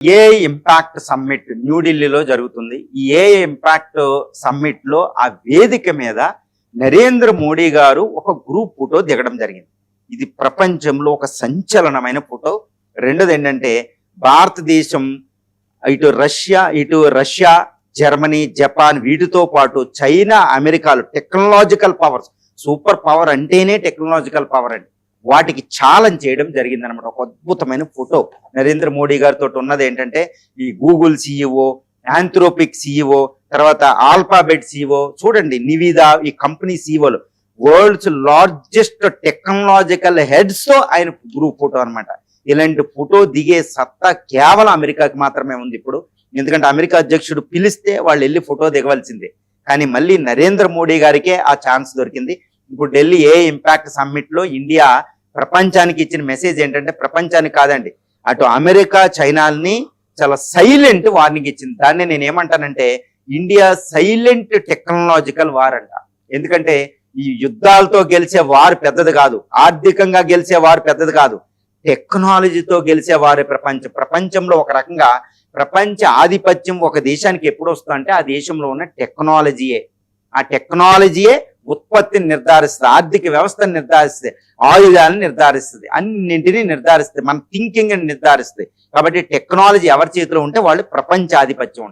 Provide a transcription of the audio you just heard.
AI impact summit న్యూఢిల్లీలో జరుగుతుంది. ఈ ఏఐ ఇంపాక్ట్ సమ్మిట్ లో ఆ వేదిక మీద నరేంద్ర మోడీ గారు ఒక గ్రూప్ ఫోటో దిగడం జరిగింది. ఇది ప్రపంచంలో ఒక సంచలనమైన ఫోటో. రెండోది ఏంటంటే భారతదేశం ఇటు రష్యా, జర్మనీ, జపాన్ వీటితో పాటు చైనా, అమెరికాలు టెక్నాలజికల్ పవర్స్, సూపర్ పవర్ అంటేనే టెక్నాలజికల్ పవర్ అండి, వాటికి ఛాలెంజ్ చేయడం జరిగింది అనమాట. ఒక అద్భుతమైన ఫోటో నరేంద్ర మోడీ గారితో ఉన్నది ఏంటంటే ఈ గూగుల్ సిఇఓ, ఆంథ్రోపిక్ సిఇఓ, తర్వాత ఆల్ఫాబెట్ సిఇఓ, చూడండి నివిదా, ఈ కంపెనీ సిఇఓలు, వరల్డ్స్ లార్జెస్ట్ టెక్నాలజికల్ హెడ్స్ తో ఆయన గ్రూప్ ఫోటో అనమాట. ఇలాంటి ఫోటో దిగే సత్తా కేవలం అమెరికాకి మాత్రమే ఉంది ఇప్పుడు. ఎందుకంటే అమెరికా అధ్యక్షుడు పిలిస్తే వాళ్ళు వెళ్ళి ఫోటో దిగవలసిందే. కానీ మళ్ళీ నరేంద్ర మోడీ గారికే ఆ ఛాన్స్ దొరికింది. ఇప్పుడు ఢిల్లీ ఏ ఇంపాక్ట్ సమ్మిట్ లో ఇండియా ప్రపంచానికి ఇచ్చిన మెసేజ్ ఏంటంటే, ప్రపంచానికి కాదండి, అటు అమెరికా, చైనాల్ని చాలా సైలెంట్ వార్నింగ్ ఇచ్చింది. దాన్ని నేను ఏమంటానంటే ఇండియా సైలెంట్ టెక్నాలజికల్ వార్ అంట. ఎందుకంటే ఈ యుద్ధాలతో గెలిచే వారు పెద్దది కాదు, ఆర్థికంగా గెలిచే వారు పెద్దది కాదు, టెక్నాలజీతో గెలిచే వారే ప్రపంచంలో ఒక రకంగా ప్రపంచ ఆధిపత్యం ఒక దేశానికి ఎప్పుడు వస్తుందంటే ఆ దేశంలో ఉన్న టెక్నాలజీయే. ఆ టెక్నాలజీయే ఉత్పత్తిని నిర్ధారిస్తుంది, ఆర్థిక వ్యవస్థను నిర్ధారిస్తుంది, ఆయుధాలను నిర్ధారిస్తుంది, అన్నింటినీ నిర్ధారిస్తుంది, మన థింకింగ్ నిర్ధారిస్తుంది. కాబట్టి టెక్నాలజీ ఎవరి చేతిలో ఉంటే వాళ్ళు ప్రపంచ ఆధిపత్యం ఉంటుంది.